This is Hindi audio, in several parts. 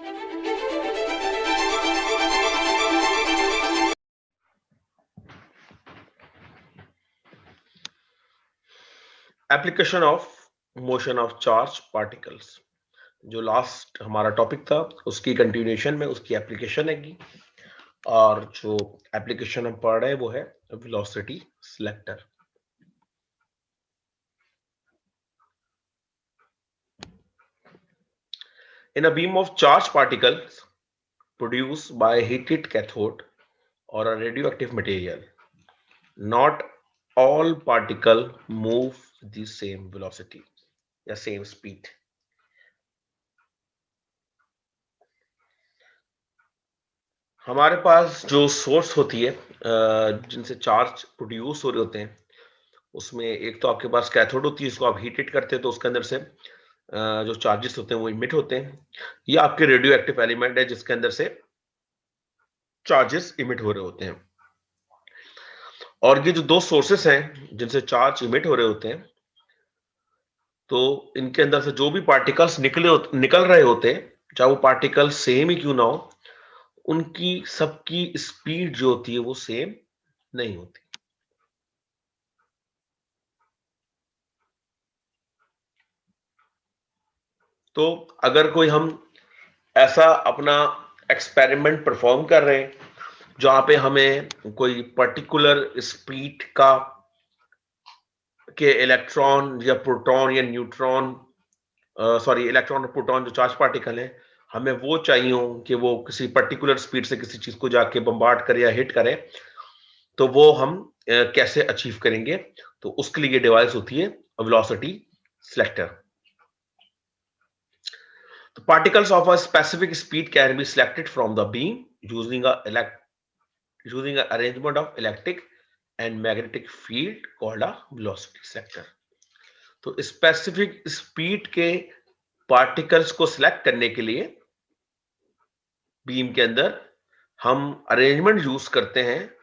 Application of motion of charge particles, जो लास्ट हमारा टॉपिक था उसकी कंटिन्यूएशन में उसकी एप्लीकेशन है और जो एप्लीकेशन हम पढ़ रहे हैं वो है velocity selector. In a beam of charged particles produced by a heated cathode or a radioactive material, not all particles move with the same velocity या same speed. हमारे पास जो सोर्स होती है जिनसे चार्ज प्रोड्यूस हो रहे होते हैं, उसमें एक तो आपके पास कैथोड होती है, इसको आप हीटेड करते हैं तो उसके अंदर से जो चार्जेस होते हैं वो इमिट होते हैं। ये आपके रेडियो एक्टिव एलिमेंट है जिसके अंदर से चार्जेस इमिट हो रहे होते हैं। और ये जो दो सोर्सेस हैं जिनसे चार्ज इमिट हो रहे होते हैं, तो इनके अंदर से जो भी पार्टिकल्स निकल रहे होते हैं, चाहे वो पार्टिकल सेम ही क्यों ना हो, उनकी सबकी स्पीड जो होती है वो सेम नहीं होती। तो अगर कोई हम ऐसा अपना एक्सपेरिमेंट परफॉर्म कर रहे हैं जहां पे हमें कोई पर्टिकुलर स्पीड का के इलेक्ट्रॉन या प्रोटॉन या न्यूट्रॉन, सॉरी इलेक्ट्रॉन और प्रोटॉन जो चार्ज पार्टिकल है, हमें वो चाहिए हो कि वो किसी पर्टिकुलर स्पीड से किसी चीज को जाके बम्बार्ड करे या हिट करे, तो वो हम कैसे अचीव करेंगे? तो उसके लिए डिवाइस होती है velocity selector. The particles of a specific speed can be selected from the beam using using an arrangement of electric and magnetic field called a velocity selector. तो स्पेसिफिक स्पीड के पार्टिकल्स को सिलेक्ट करने के लिए बीम के अंदर हम अरेंजमेंट यूज करते हैं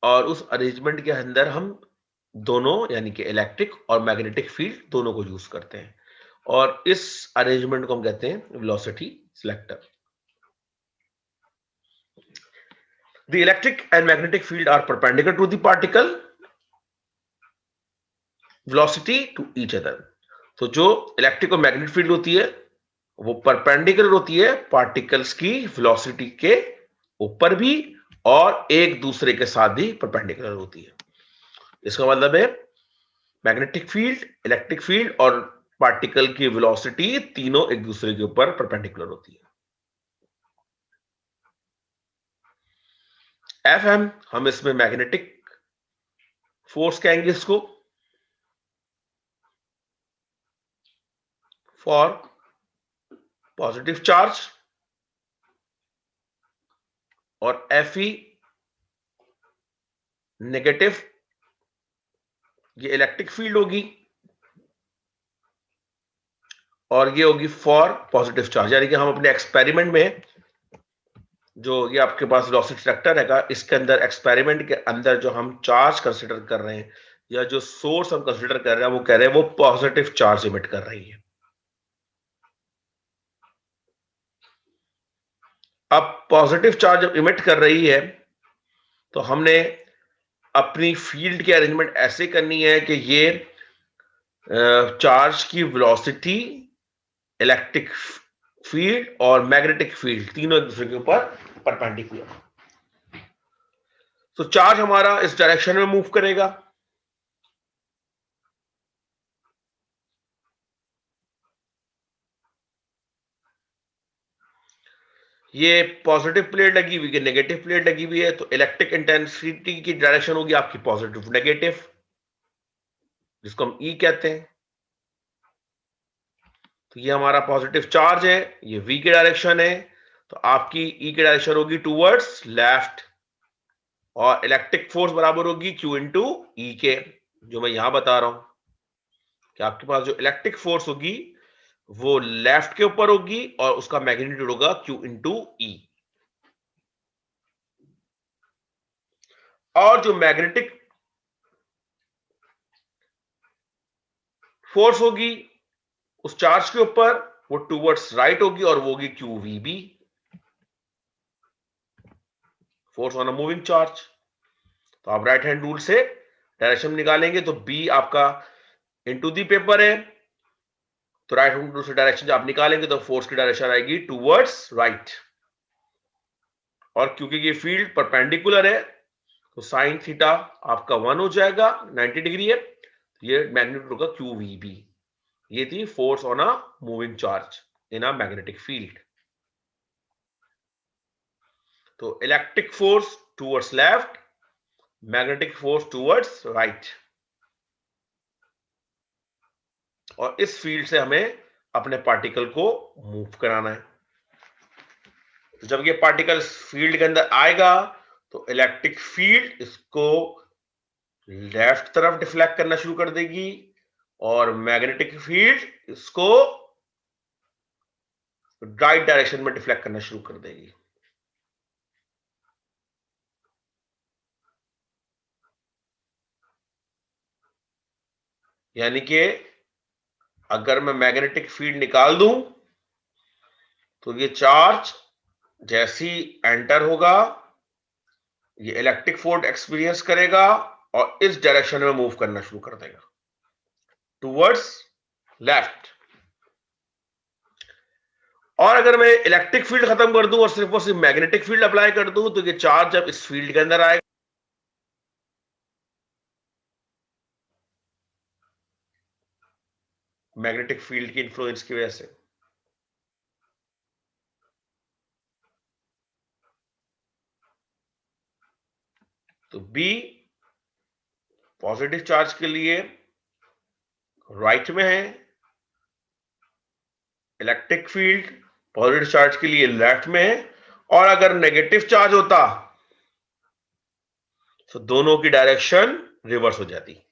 और उस अरेंजमेंट के अंदर हम दोनों यानी कि इलेक्ट्रिक और मैग्नेटिक फील्ड दोनों को यूज करते हैं और इस अरेंजमेंट को हम कहते हैं velocity selector. The electric and magnetic field are perpendicular to the particle velocity to each other. तो जो इलेक्ट्रिक और मैग्नेटिक फील्ड होती है वो परपेंडिकुलर होती है पार्टिकल्स की वेलोसिटी के ऊपर भी और एक दूसरे के साथ भी परपेंडिकुलर होती है। इसका मतलब है मैग्नेटिक फील्ड, इलेक्ट्रिक फील्ड और पार्टिकल की वेलोसिटी तीनों एक दूसरे के ऊपर परपेंडिकुलर होती है। एफ हम इसमें मैग्नेटिक फोर्स कहेंगे इसको, फॉर पॉजिटिव चार्ज, और Fe नेगेटिव, ये इलेक्ट्रिक फील्ड होगी और ये होगी फॉर पॉजिटिव चार्ज। यानी कि हम अपने एक्सपेरिमेंट में जो ये आपके पास वेलोसिटी सिलेक्टर हैगा, इसके अंदर एक्सपेरिमेंट के अंदर जो हम चार्ज कंसीडर कर रहे हैं या जो सोर्स हम कंसीडर कर रहे हैं वो कह रहे हैं वो पॉजिटिव चार्ज इमिट कर रही है। अब पॉजिटिव चार्ज इमिट कर रही है तो हमने अपनी फील्ड की अरेंजमेंट ऐसे करनी है कि ये चार्ज की वेलोसिटी, इलेक्ट्रिक फील्ड और मैग्नेटिक फील्ड तीनों एक दूसरे के ऊपर परपेंडिकुलर। तो चार्ज हमारा इस डायरेक्शन में मूव करेगा, ये पॉजिटिव प्लेट लगी हुई है, नेगेटिव प्लेट लगी हुई है, तो इलेक्ट्रिक इंटेंसिटी की डायरेक्शन होगी आपकी पॉजिटिव नेगेटिव, जिसको हम ई कहते हैं। तो ये हमारा पॉजिटिव चार्ज है, ये वी की डायरेक्शन है, तो आपकी ई की डायरेक्शन होगी टूवर्ड्स लेफ्ट और इलेक्ट्रिक फोर्स बराबर होगी क्यू इंटू ई के, जो मैं यहां बता रहा हूं कि आपके पास जो इलेक्ट्रिक फोर्स होगी वो लेफ्ट के ऊपर होगी और उसका मैग्नीट्यूड होगा क्यू इंटू ई, और जो मैग्नेटिक फोर्स होगी उस चार्ज के ऊपर वो टूवर्ड्स राइट होगी और वो होगी Q V B, force on a moving charge. तो आप राइट हैंड रूल से डायरेक्शन निकालेंगे तो बी आपका इनटू दी पेपर है, तो राइट हैंड रूल से डायरेक्शन आप निकालेंगे तो फोर्स की डायरेक्शन आएगी टूवर्ड्स राइट। और क्योंकि ये फील्ड परपेंडिकुलर है तो साइन थीटा आपका 1 हो जाएगा, 90 डिग्री है, ये मैग्नीट्यूड होगा क्यू वी बी। ये थी force on a moving charge in a magnetic field. तो electric force towards left, magnetic force towards right. और इस फील्ड से हमें अपने पार्टिकल को मूव कराना है। तो जब ये पार्टिकल फील्ड के अंदर आएगा तो इलेक्ट्रिक फील्ड इसको लेफ्ट तरफ डिफ्लेक्ट करना शुरू कर देगी और मैग्नेटिक फील्ड इसको राइट डायरेक्शन में डिफ्लेक्ट करना शुरू कर देगी। यानी कि अगर मैं मैग्नेटिक फील्ड निकाल दूं तो ये चार्ज जैसी एंटर होगा ये इलेक्ट्रिक फोर्स एक्सपीरियंस करेगा और इस डायरेक्शन में मूव करना शुरू कर देगा टूवर्ड्स लेफ्ट। और अगर मैं इलेक्ट्रिक फील्ड खत्म कर दूं और सिर्फ मैग्नेटिक फील्ड अप्लाई कर दूं तो ये चार्ज जब इस फील्ड के अंदर आएगा, मैग्नेटिक फील्ड की इंफ्लुएंस की वजह से, तो बी पॉजिटिव चार्ज के लिए राइट में है, इलेक्ट्रिक फील्ड पॉजिटिव चार्ज के लिए लेफ्ट में है। और अगर नेगेटिव चार्ज होता तो दोनों की डायरेक्शन रिवर्स हो जाती,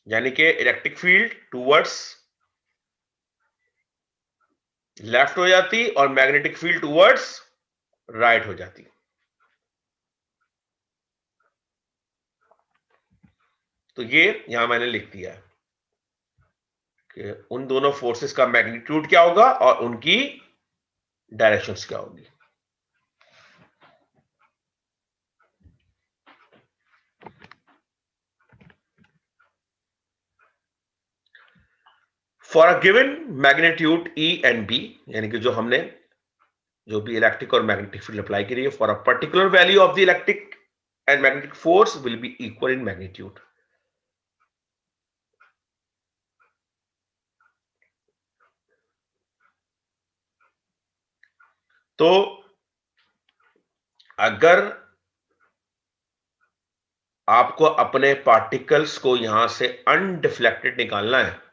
यानी कि इलेक्ट्रिक फील्ड टूवर्ड्स लेफ्ट हो जाती और मैग्नेटिक फील्ड टूवर्ड्स राइट हो जाती। तो ये यहां मैंने लिख दिया है कि उन दोनों फोर्सेस का मैग्नीट्यूड क्या होगा और उनकी डायरेक्शंस क्या होगी। For a given magnitude E and B, यानी कि जो हमने जो भी इलेक्ट्रिक और मैग्नेटिक फील्ड अप्लाई करी है, for a particular value of the electric and magnetic force will be equal in magnitude. तो अगर आपको अपने पार्टिकल्स को यहां से अनडिफ्लेक्टेड निकालना है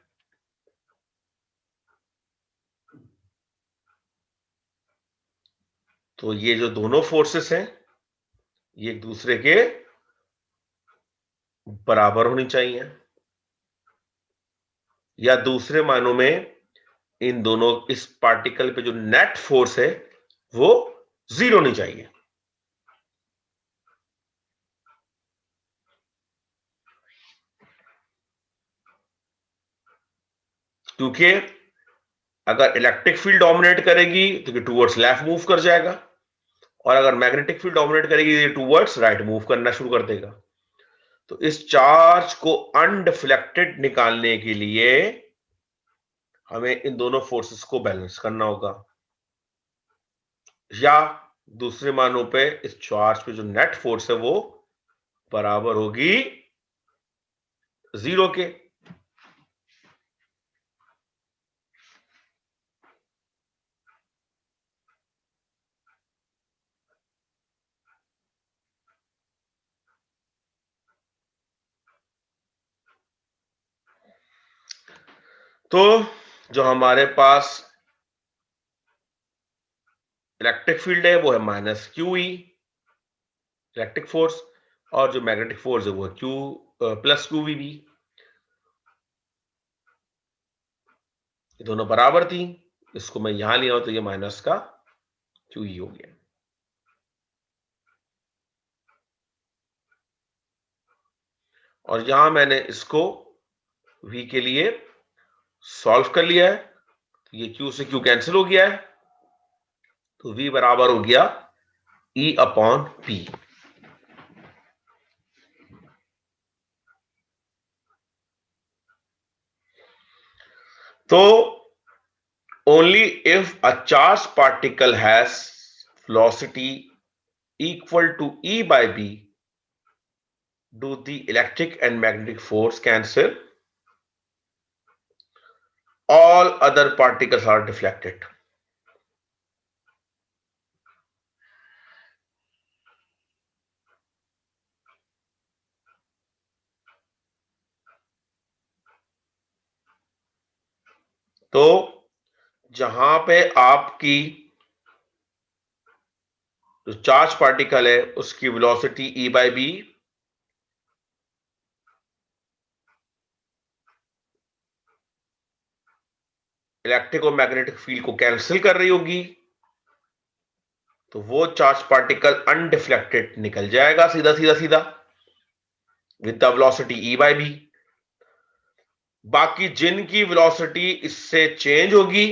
तो ये जो दोनों फोर्सेस हैं ये एक दूसरे के बराबर होनी चाहिए, या दूसरे मायनों में इन दोनों इस पार्टिकल पे जो नेट फोर्स है वो जीरो होनी चाहिए। क्योंकि अगर इलेक्ट्रिक फील्ड डोमिनेट करेगी तो ये टूवर्ड्स लेफ्ट मूव कर जाएगा और अगर मैग्नेटिक फील्ड डोमिनेट करेगी तो ये टूवर्ड्स राइट मूव करना शुरू कर देगा। तो इस चार्ज को अनडिफ्लेक्टेड निकालने के लिए हमें इन दोनों फोर्सेस को बैलेंस करना होगा, या दूसरे मानों पे इस चार्ज पे जो नेट फोर्स है वो बराबर होगी जीरो के। तो जो हमारे पास इलेक्ट्रिक फील्ड है वो है minus Q E electric force, और जो मैग्नेटिक फोर्स है वो है Q plus Q V B. ये दोनों बराबर थी, इसको मैं यहां लिया हूं तो ये माइनस का क्यू ई हो गया। और यहां मैंने इसको v के लिए सॉल्व कर लिया है, तो ये q से q कैंसिल हो गया है, तो V बराबर हो गया E अपॉन P। तो only if a charged particle has velocity equal to E by B do the electric and magnetic force cancel, all other particles are deflected। तो जहां पे आपकी जो चार्ज पार्टिकल है उसकी velocity E by B electric और मैग्नेटिक फील्ड को कैंसिल कर रही होगी, तो वो चार्ज पार्टिकल अनडिफ्लेक्टेड निकल जाएगा सीधा सीधा सीधा with the velocity E by B. बाकी जिनकी वेलोसिटी इससे चेंज होगी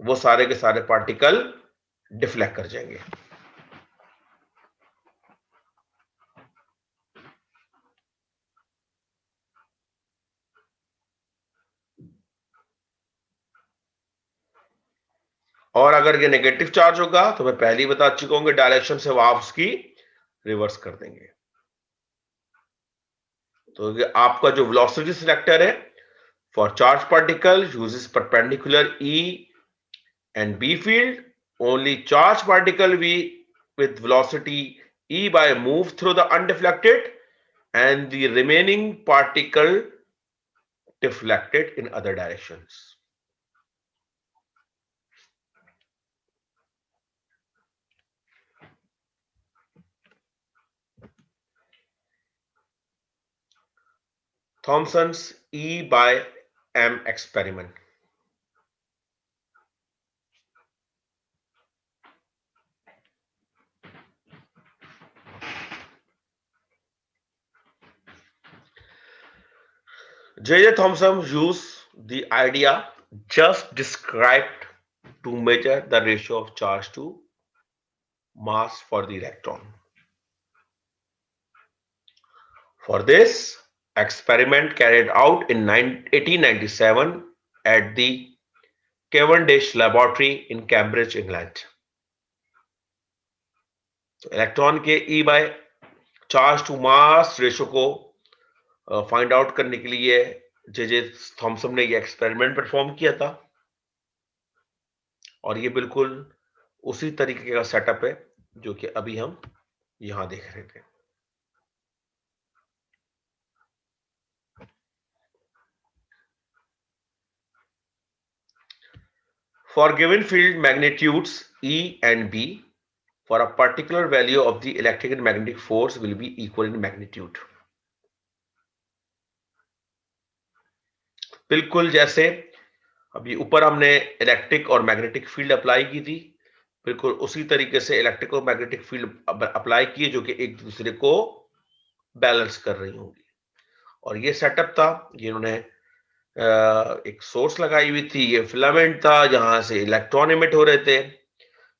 वो सारे के सारे पार्टिकल डिफ्लेक्ट कर जाएंगे। और अगर ये नेगेटिव चार्ज होगा तो मैं पहले ही बता चुका हूं डायरेक्शन से आप उसकी रिवर्स कर देंगे। तो ये आपका जो वेलोसिटी सिलेक्टर है for charge particle uses perpendicular E and B field, only charged particle with velocity E by move through the undeflected and the remaining particle deflected in other directions। Thomson's E by M experiment। J.J. Thomson used the idea just described to measure the ratio of charge to mass for the electron। For this experiment carried out in 1897 at the Cavendish Laboratory in Cambridge, England। तो इलेक्ट्रॉन के E by charge to mass ratio को फाइंड आउट करने के लिए जे थॉमसन ने ये एक्सपेरिमेंट परफॉर्म किया था और ये बिल्कुल उसी तरीके का सेटअप है जो कि अभी हम यहां देख रहे थे। For given field magnitudes E and B, for a particular value of the electric and magnetic force will be equal in magnitude। बिल्कुल जैसे अभी ऊपर हमने इलेक्ट्रिक और मैग्नेटिक फील्ड अप्लाई की थी, बिल्कुल उसी तरीके से इलेक्ट्रिक और मैग्नेटिक फील्ड अप्लाई किए जो कि एक दूसरे को बैलेंस कर रही होंगी। और ये सेटअप था, ये इन्होंने एक सोर्स लगाई हुई थी, ये फिलामेंट था जहां से इलेक्ट्रॉन इमिट हो रहे थे,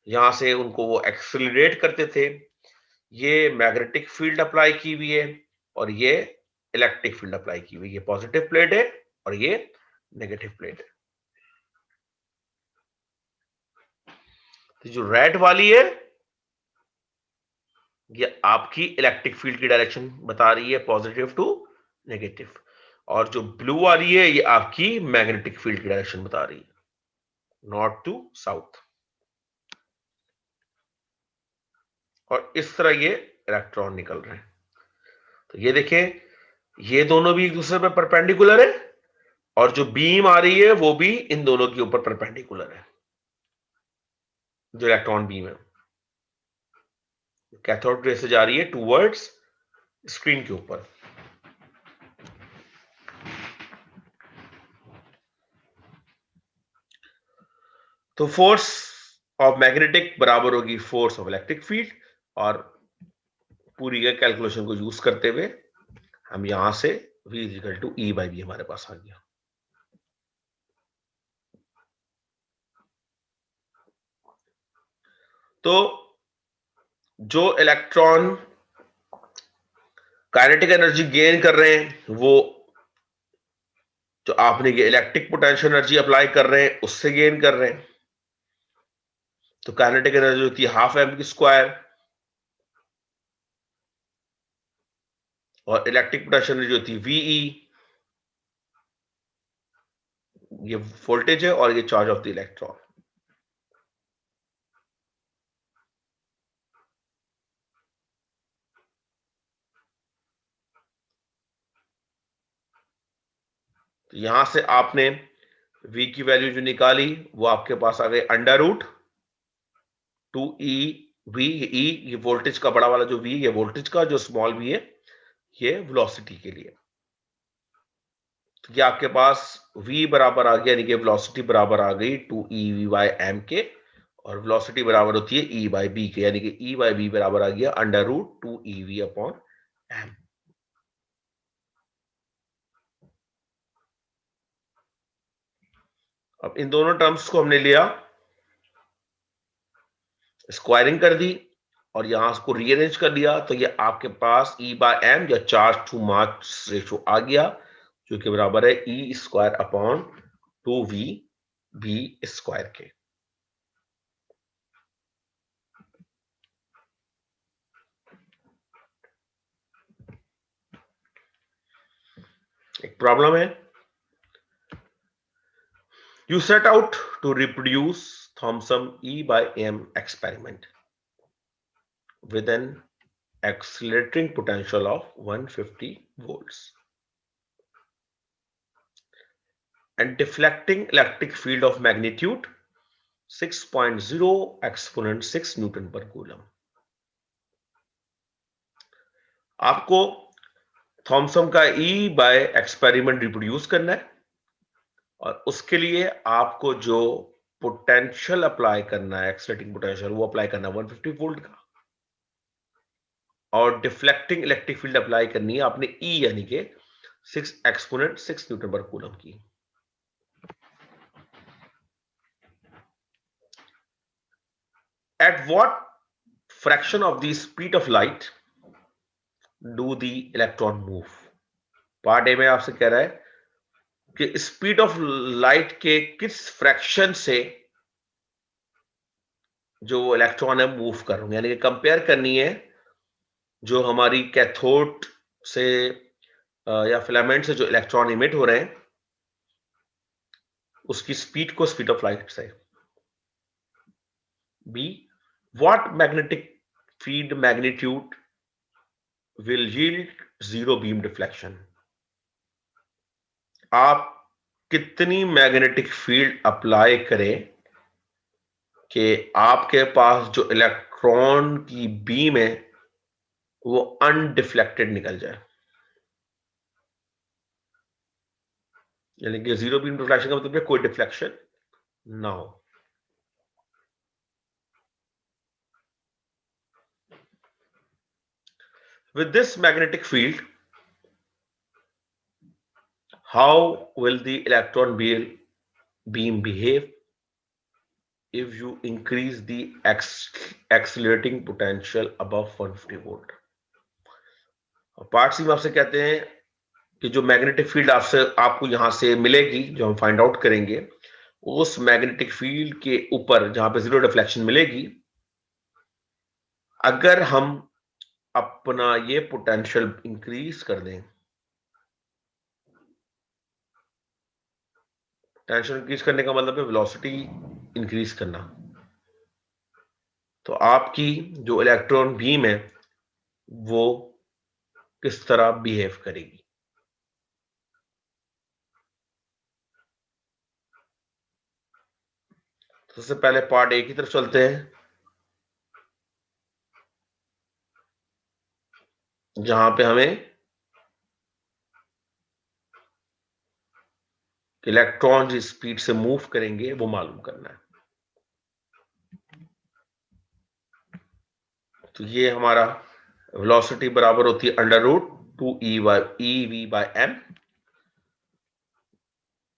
यहां से उनको वो एक्सेलरेट करते थे। ये मैग्नेटिक फील्ड अप्लाई की हुई है और ये इलेक्ट्रिक फील्ड अप्लाई की हुई है। ये पॉजिटिव प्लेट है और ये नेगेटिव प्लेट है। तो जो रेड वाली है ये आपकी इलेक्ट्रिक फील्ड की डायरेक्शन बता रही है, पॉजिटिव टू नेगेटिव, और जो ब्लू वाली है ये आपकी मैग्नेटिक फील्ड की डायरेक्शन बता रही है, नॉर्थ टू साउथ। और इस तरह ये इलेक्ट्रॉन निकल रहे हैं। तो ये देखें, ये दोनों भी एक दूसरे पे परपेंडिकुलर है और जो बीम आ रही है वो भी इन दोनों के ऊपर परपेंडिकुलर है। जो इलेक्ट्रॉन बीम है कैथोड रे से जा रही है टूवर्ड्स स्क्रीन के ऊपर। तो फोर्स ऑफ मैग्नेटिक बराबर होगी फोर्स ऑफ इलेक्ट्रिक फील्ड, और पूरी का कैलकुलेशन को यूज करते हुए हम यहां से V equal to E by B हमारे पास आ गया। तो जो इलेक्ट्रॉन काइनेटिक एनर्जी गेन कर रहे हैं वो जो आपने ये इलेक्ट्रिक पोटेंशियल एनर्जी अप्लाई कर रहे हैं उससे गेन कर रहे हैं। तो काइनेटिक एनर्जी होती है हाफ एम की स्क्वायर और इलेक्ट्रिक पोटेंशियल एनर्जी होती है वीई। ये वोल्टेज है और ये चार्ज ऑफ द इलेक्ट्रॉन। तो यहां से आपने v की वैल्यू जो निकाली वो आपके पास आ गई under root 2e v। e ये वोल्टेज का बड़ा वाला जो v ये वोल्टेज का, जो स्मॉल v है ये वेलोसिटी के लिए। तो ये आपके पास v बराबर आ गया, यानी कि वेलोसिटी बराबर आ गई 2ev बाय m के, और वेलोसिटी बराबर होती है e बाय b के, यानी कि e बाय b बराबर आ गया under root 2ev upon m। अब इन दोनों टर्म्स को हमने लिया, स्क्वायरिंग कर दी और यहां इसको रीअरेंज कर दिया, तो ये आपके पास e बाय m या चार्ज टू मास रेशो आ गया, जो कि बराबर है e square upon 2v b square के। एक प्रॉब्लम है, you set out to reproduce Thomson E by M experiment with an accelerating potential of 150 volts and deflecting electric field of magnitude 6.0 exponent 6 Newton per coulomb। आपको थॉमसन का E बाय एक्सपेरिमेंट रिप्रोड्यूस करना है और उसके लिए आपको जो पोटेंशियल अप्लाई करना है, एक्सलेटिंग पोटेंशियल, वो अप्लाई करना है 150 वोल्ट का, और डिफ्लेक्टिंग इलेक्ट्रिक फील्ड अप्लाई करनी है आपने E यानी कि 6 एक्सपोनेंट 6 न्यूटन पर कूलम की। At what fraction of the speed of light do the electron move. Part A में आपसे कह रहा है कि स्पीड ऑफ लाइट के किस फ्रैक्शन से जो इलेक्ट्रॉन है मूव कर रहे हैं, यानी कि कंपेयर करनी है जो हमारी कैथोड से या फिलामेंट से जो इलेक्ट्रॉन इमिट हो रहे हैं उसकी स्पीड को स्पीड ऑफ लाइट से। B, what magnetic field magnitude will yield zero beam deflection. आप कितनी मैग्नेटिक फील्ड अप्लाई करें कि आपके पास जो इलेक्ट्रॉन की बीम है वो अनडिफ्लेक्टेड निकल जाए, यानी कि जीरो बीम डिफ्लेक्शन का मतलब है कोई डिफ्लेक्शन ना हो। With this magnetic field, how will the electron beam behave if you increase the accelerating potential above 150 volt? Part C में आपसे कहते हैं कि जो मैग्नेटिक फील्ड आपसे आपको यहां से मिलेगी, जो हम फाइंड आउट करेंगे, उस मैग्नेटिक फील्ड के ऊपर जहां पे जीरो डिफ्लेक्शन मिलेगी, अगर हम अपना ये पोटेंशियल इंक्रीज कर दें, टेंशन इंक्रीज करने का मतलब है वेलोसिटी इंक्रीज करना, तो आपकी जो इलेक्ट्रॉन बीम है वो किस तरह बिहेव करेगी। तो सबसे पहले पार्ट ए की तरफ चलते हैं, जहां पे हमें इलेक्ट्रॉन जिस स्पीड से मूव करेंगे वो मालूम करना है। तो ये हमारा वेलोसिटी बराबर होती है अंडर रूट 2 बाय एम।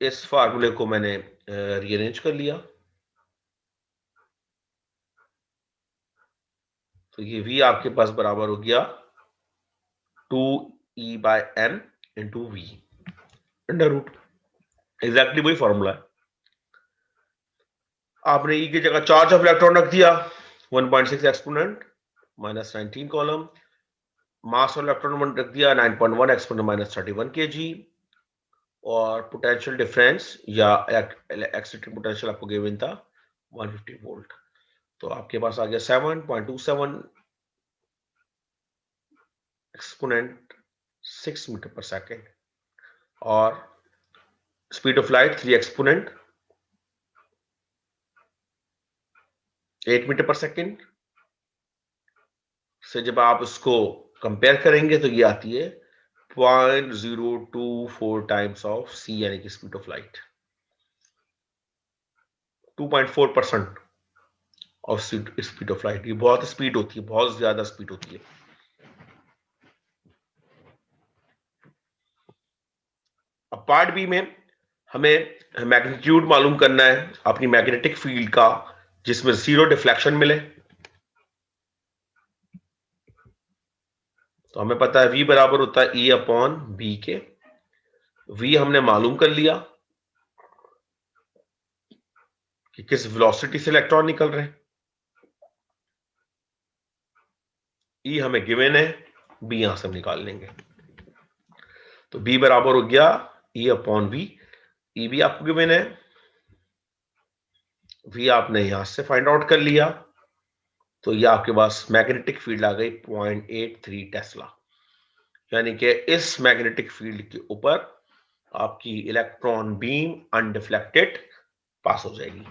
इस फार्मूले को मैंने रीअरेंज कर लिया। तो ये V आपके पास बराबर हो गया 2E/n into V under root. Exactly वही फॉर्मूला है। आपने E की जगह चार्ज ऑफ इलेक्ट्रॉन रख दिया 1.6 exponent -19 coulomb, mass of electron रख दिया 9.1 एक्सपोनेंट -31 kg, और पोटेंशियल डिफरेंस या एक्सिटिंग पोटेंशियल आपको गिवन था 150 वोल्ट। तो आपके पास आ गया 7.27 एक्सपोनेंट 6 मीटर पर सेकेंड, और speed of light 3 exponent 8 metre per second से जब आप उसको कंपेयर करेंगे तो ये आती है 0.024 टाइम्स ऑफ सी, यानी कि speed of light 2.4% of speed of light. ये बहुत स्पीड होती है, बहुत ज्यादा स्पीड होती है। अब पार्ट बी में हमें मैग्नीट्यूड मालूम करना है अपनी मैग्नेटिक फील्ड का, जिसमें जीरो डिफ्लेक्शन मिले। तो हमें पता है V बराबर होता है E/B के। V हमने मालूम कर लिया कि किस वेलोसिटी से इलेक्ट्रॉन निकल रहे हैं। E हमें गिवन है, B यहां से हम निकाल लेंगे। तो B बराबर हो गया E/V। E भी आपको गिवन है, V आपने यहां से फाइंड आउट कर लिया। तो ये आपके पास मैग्नेटिक फील्ड आ गई 0.83 टेस्ला, यानी कि इस मैग्नेटिक फील्ड के ऊपर आपकी इलेक्ट्रॉन बीम अनडिफ्लेक्टेड पास हो जाएगी।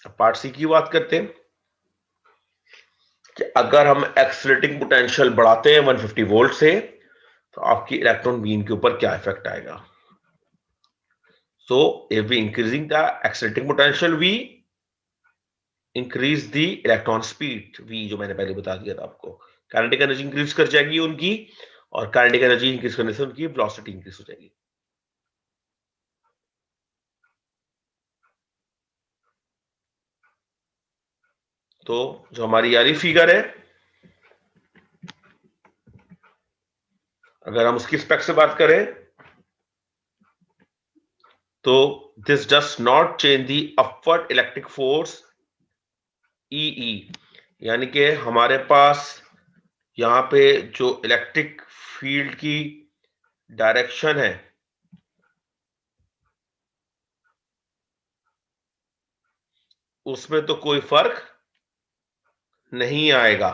अब पार्ट सी की बात करते हैं कि अगर हम एक्सीलरेटिंग पोटेंशियल बढ़ाते हैं 150 वोल्ट से, तो आपकी इलेक्ट्रॉन बीम के ऊपर क्या इफेक्ट आएगा। So if we increasing the accelerating potential, we increase the electron speed V, जो मैंने पहले बता दिया था आपको। काइनेटिक एनर्जी इंक्रीज कर जाएगी उनकी, और काइनेटिक एनर्जी इंक्रीज करने से उनकी वेलोसिटी इंक्रीज हो जाएगी। तो जो हमारी यारी फिगर है, अगर हम उसकी स्पेक से बात करें, तो this does not change the upward electric force EE, यानी कि हमारे पास यहां पे जो इलेक्ट्रिक फील्ड की डायरेक्शन है, उसमें तो कोई फर्क नहीं आएगा।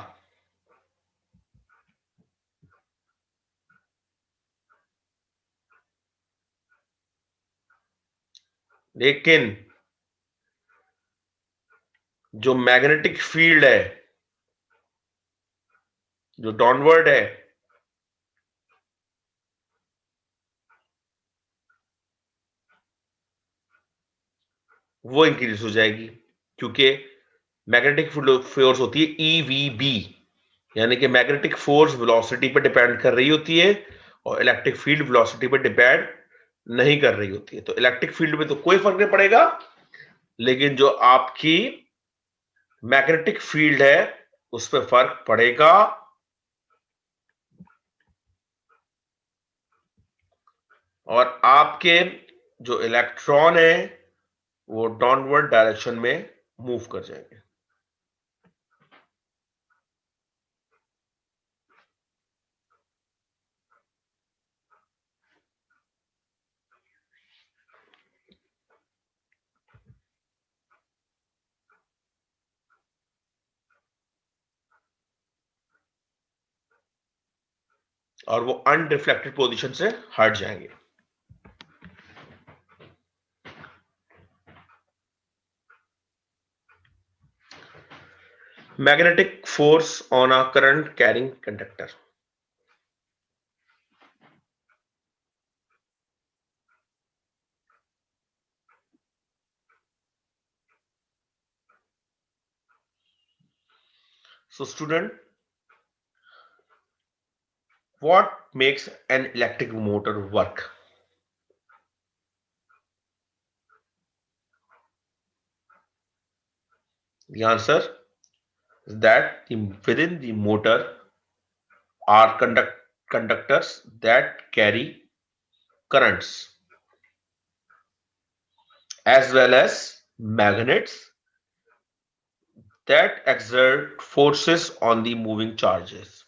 लेकिन जो मैग्नेटिक फील्ड है, जो डाउनवर्ड है, वो इंक्रीज हो जाएगी, क्योंकि मैग्नेटिक फोर्स होती है EVB, यानी कि मैग्नेटिक फोर्स वेलोसिटी पर डिपेंड कर रही होती है, और इलेक्ट्रिक फील्ड वेलोसिटी पर डिपेंड नहीं कर रही होती है। तो इलेक्ट्रिक फील्ड में तो कोई फर्क नहीं पड़ेगा, लेकिन जो आपकी मैग्नेटिक फील्ड है उस पर फर्क पड़ेगा। और आपके जो इलेक्ट्रॉन है वो डाउनवर्ड डायरेक्शन में मूव कर जाएंगे। और वो अनरिफ्लेक्टेड पोजीशन से हट जाएंगे। Magnetic force on a current carrying conductor. So student, what makes an electric motor work? The answer is that within the motor are conductors that carry currents as well as magnets that exert forces on the moving charges.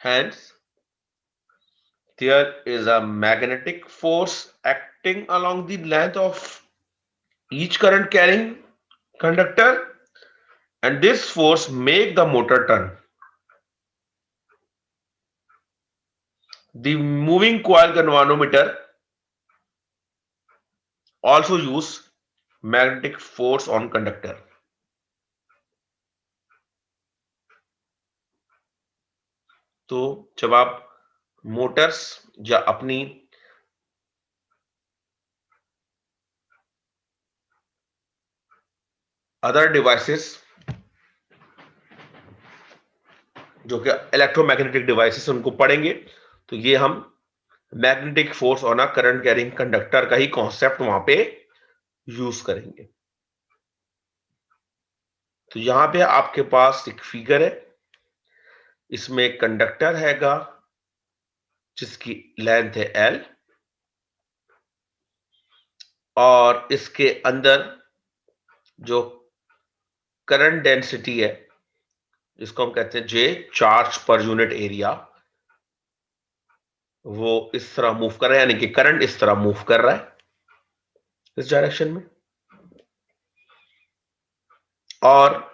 Hence, there is a magnetic force acting along the length of each current carrying conductor, and this force make the motor turn. The moving coil galvanometer also use magnetic force on conductor. तो जब आप मोटर्स या अपनी अदर डिवाइसेस जो कि इलेक्ट्रोमैग्नेटिक डिवाइसेस उनको पढ़ेंगे, तो ये हम magnetic force on a current carrying conductor का ही कॉन्सेप्ट वहां पे यूज करेंगे। तो यहां पे आपके पास एक फिगर है, इसमें एक कंडक्टर हैगा जिसकी लेंथ है एल, और इसके अंदर जो करंट डेंसिटी है जिसको हम कहते हैं जे, चार्ज पर यूनिट एरिया, वो इस तरह मूव कर रहा है, यानी कि करंट इस तरह मूव कर रहा है इस डायरेक्शन में। और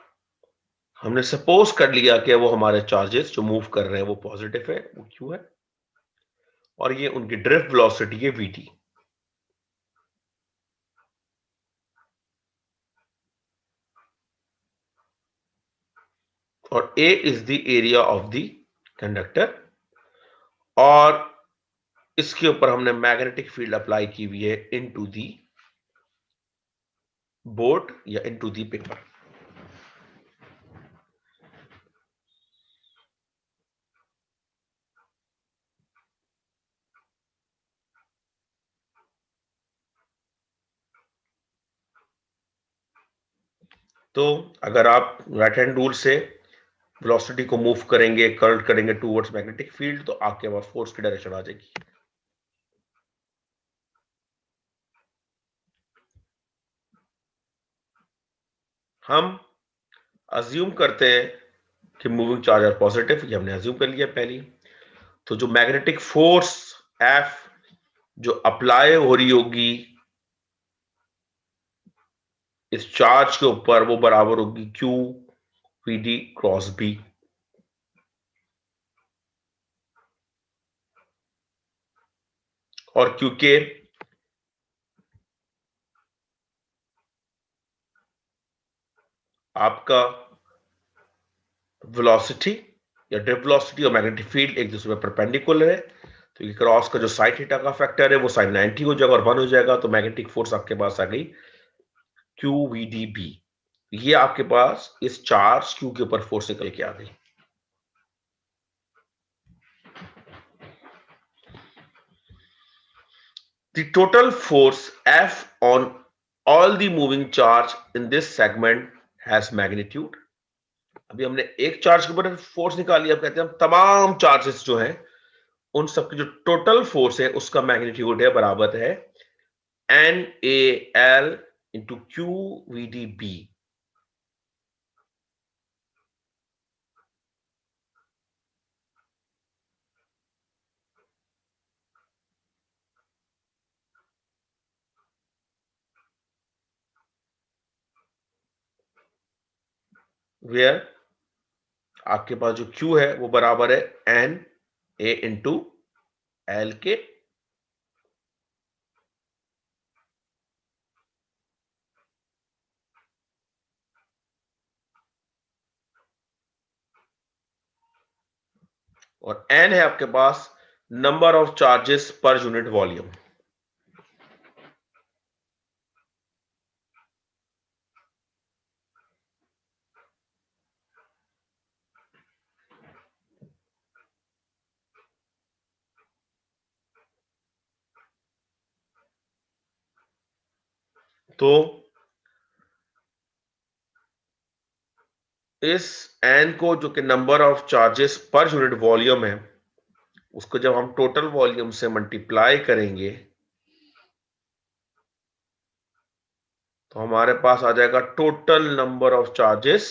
हमने सपोज कर लिया कि वो हमारे चार्जेस जो मूव कर रहे हैं वो पॉजिटिव है, वो क्यू है, और ये उनकी ड्रिफ्ट वेलोसिटी है वीटी। और A is the area of the conductor, और इसके ऊपर हमने मैग्नेटिक फील्ड अप्लाई की हुई है इनटू दी बोर्ड या इनटू दी पेपर। तो अगर आप राइट हैंड रूल से वेलोसिटी को मूव करेंगे, कर्ल करेंगे टूवर्ड्स मैग्नेटिक फील्ड, तो आपके पास फोर्स की डायरेक्शन आ जाएगी। हम अज्यूम करते हैं कि मूविंग चार्ज आर पॉजिटिव, ये हमने अज्यूम कर लिया पहली। तो जो मैग्नेटिक फोर्स एफ जो अप्लाई हो रही होगी इस चार्ज के ऊपर, वो बराबर होगी Q V D cross B. और क्योंकि आपका वेलोसिटी या ड्रिफ्ट वेलोसिटी और मैग्नेटिक फील्ड एक दूसरे पर परपेंडिकुलर है, तो ये क्रॉस का जो साइन थीटा का फैक्टर है वो साइन 90 हो जाएगा और 1 हो जाएगा। तो मैग्नेटिक फोर्स आपके पास आ गई क्यू वी डी बी। ये आपके पास इस चार्ज क्यू के ऊपर फोर्स निकल के आ गई। The total force F on all the moving charge in this segment has magnitude. अभी हमने एक चार्ज के ऊपर फोर्स निकाली, अब कहते हैं हम तमाम चार्जेस जो हैं उन सबकी जो टोटल फोर्स है उसका मैग्नीट्यूड है बराबर है N A L into Q V D B. Where आपके पास जो क्यू है वो बराबर है एन ए इंटू एल के, और एन है आपके पास number of charges per unit volume. तो इस n को, जो कि number of charges per unit volume है, उसको जब हम टोटल वॉल्यूम से मल्टीप्लाई करेंगे तो हमारे पास आ जाएगा total number of charges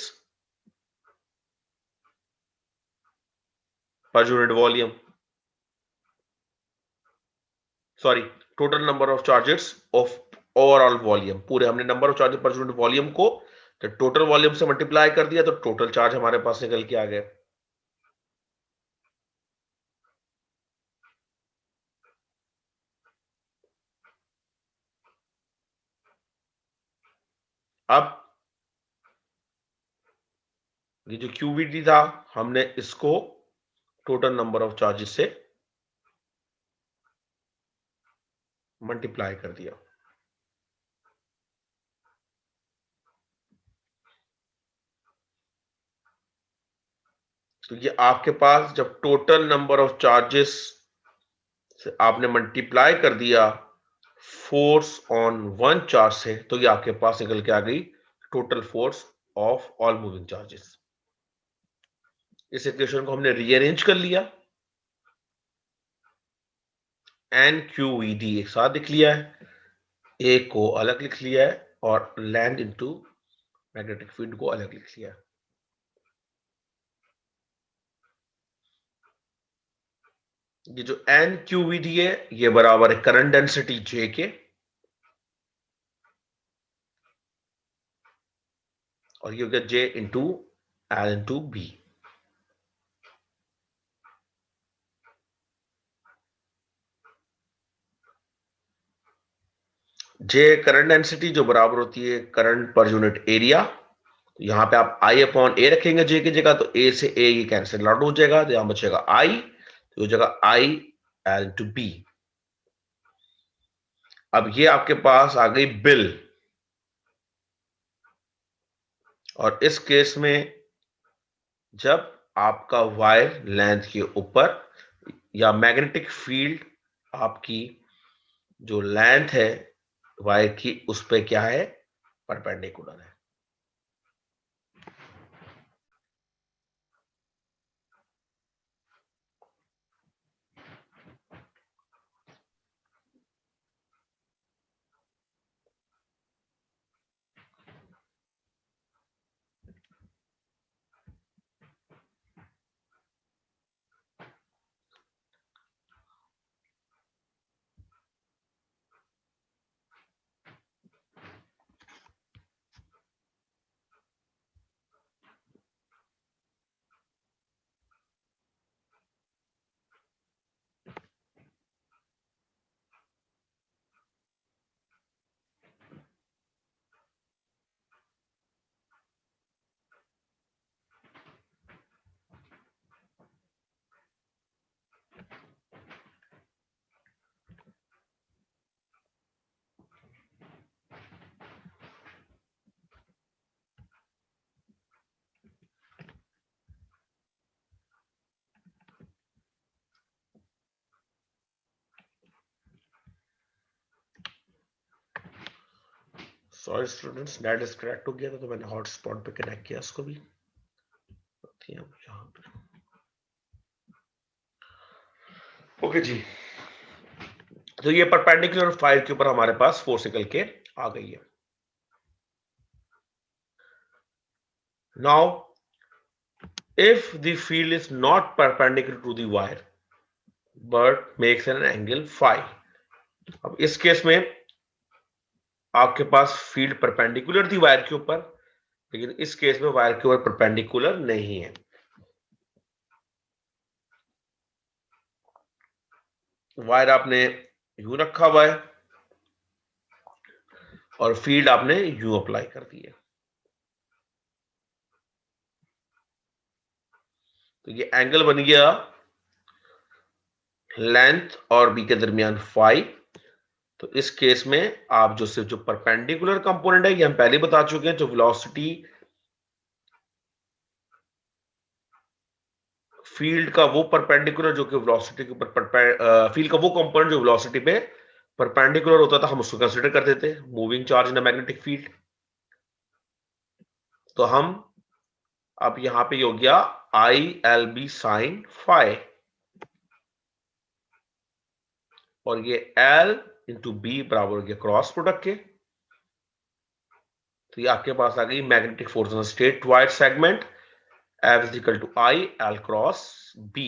per unit volume, sorry, total number of charges of overall volume. पूरे हमने number of charges per unit volume को तो टोटल वॉल्यूम से मल्टीप्लाई कर दिया तो टोटल चार्ज हमारे पास निकल के आ गए। अब ये जो क्यूबीटी था, हमने इसको टोटल नंबर ऑफ चार्जेस से मल्टीप्लाई कर दिया। तो ये आपके पास जब टोटल नंबर ऑफ चार्जेस से आपने मल्टीप्लाई कर दिया फोर्स ऑन वन चार्ज से, तो ये आपके पास निकल के आ गई total force of all moving charges. इस इक्वेशन को हमने रीअरेंज कर लिया, एन क्यू वी डी एक साथ लिख लिया है, ए को अलग लिख लिया है, और लैंड इनटू मैग्नेटिक फील्ड को अलग लिख लिया है। ये जो एन क्यू वी डी है ये बराबर है करंट डेंसिटी जे के, और ये हो गया J into L into B. जे करंट डेंसिटी जो बराबर होती है करंट पर यूनिट एरिया। तो यहां पे आप आई अपॉन ए रखेंगे जे की जगह, तो ए से ए ये कैंसिल आउट हो जाएगा, तो यहां बचेगा आई, तो जगह आई एल टू बी। अब ये आपके पास आ गई बिल, और इस केस में जब आपका वायर लेंथ के ऊपर या मैग्नेटिक फील्ड आपकी जो लेंथ है वायर की उस पे क्या है, परपेंडिकुलर है। सॉरी स्टूडेंट्स, नेट डिस्कनेक्ट हो गया था तो मैंने हॉटस्पॉट पे कनेक्ट किया इसको भी। ओके जी, तो ये परपेंडिकुलर फाइल के ऊपर हमारे पास फोर्स निकल के आ गई है। Now if the field is not perpendicular to the wire but makes an angle phi, अब इस केस में आपके पास फील्ड परपेंडिकुलर थी वायर के ऊपर, लेकिन इस केस में वायर के ऊपर परपेंडिकुलर नहीं है। वायर आपने यू रखा हुआ है और फील्ड आपने यू अप्लाई कर दी है, तो ये एंगल बन गया लेंथ और बी के दरमियान फाई। तो इस केस में आप जो सिर्फ जो परपेंडिकुलर कंपोनेंट है ये हम पहले बता चुके हैं, जो वेलोसिटी फील्ड का वो परपेंडिकुलर जो कि वेलोसिटी के ऊपर फील्ड का वो कंपोनेंट जो वेलोसिटी पे परपेंडिकुलर होता था हम उसको कंसीडर करते थे moving charge in a magnetic field. तो हम अब यहां पे ये हो गया ILB साइन फाई, और ये L इंटू बी बराबर हो गया क्रॉस प्रोडक्ट के। तो ये आपके पास आ गई magnetic force on straight wide segment F is equal to I L cross B।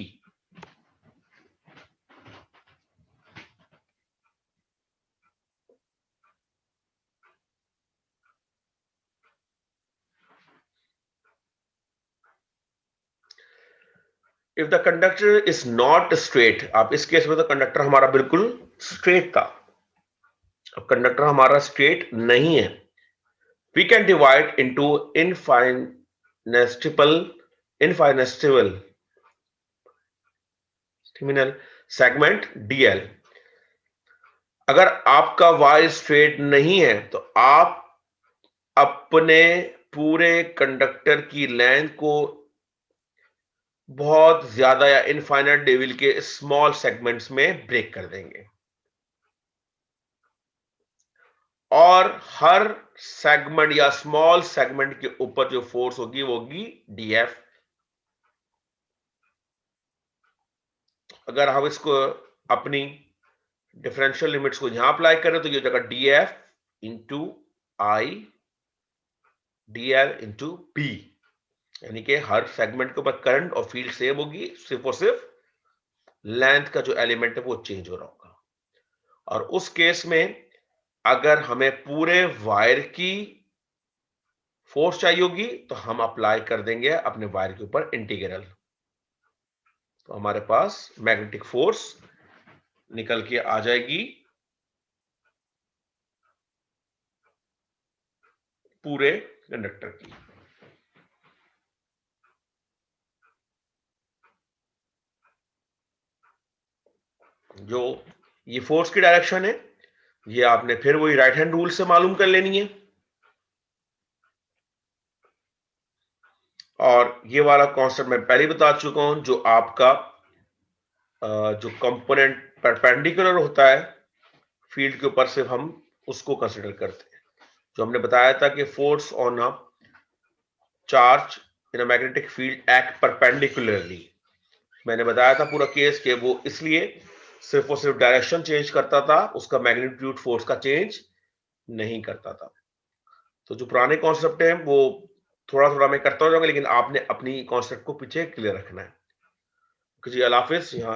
If the conductor is not straight, आप इस केस में तो कंडक्टर हमारा बिल्कुल स्ट्रेट था, अब कंडक्टर हमारा स्ट्रेट नहीं है, we can divide into infinitesimal segment DL। अगर आपका y स्ट्रेट नहीं है तो आप अपने पूरे कंडक्टर की लेंथ को बहुत ज्यादा या इनफाइनाइट डेविल के स्मॉल सेगमेंट्स में ब्रेक कर देंगे, और हर सेगमेंट या स्मॉल सेगमेंट के ऊपर जो फोर्स होगी वो होगी DF। अगर हम इसको अपनी डिफरेंशियल लिमिट्स को यहां अप्लाई करें तो ये हो जाएगा DF into I DL into B, यानी कि हर सेगमेंट के ऊपर करंट और फील्ड सेम होगी, सिर्फ और सिर्फ लेंथ का जो एलिमेंट है वो चेंज हो रहा होगा। और उस केस में अगर हमें पूरे वायर की फोर्स चाहिए होगी तो हम अप्लाई कर देंगे अपने वायर के ऊपर इंटीग्रल, तो हमारे पास मैग्नेटिक फोर्स निकल के आ जाएगी पूरे कंडक्टर की। जो ये फोर्स की डायरेक्शन है ये आपने फिर वही राइट हैंड रूल से मालूम कर लेनी है, और ये वाला कॉन्सेप्ट मैं पहले बता चुका हूं, जो आपका जो कंपोनेंट परपेंडिकुलर होता है फील्ड के ऊपर सिर्फ हम उसको कंसिडर करते हैं। जो हमने बताया था कि force on a charge in a magnetic field act perpendicularly, मैंने बताया था पूरा केस के वो इसलिए सिर्फ और सिर्फ डायरेक्शन चेंज करता था, उसका मैग्नीट्यूड फोर्स का चेंज नहीं करता था। तो जो पुराने कॉन्सेप्ट है वो थोड़ा थोड़ा मैं करता जाऊंगा, लेकिन आपने अपनी कॉन्सेप्ट को पीछे क्लियर रखना है। जी अल्लाह हाफिज। यहाँ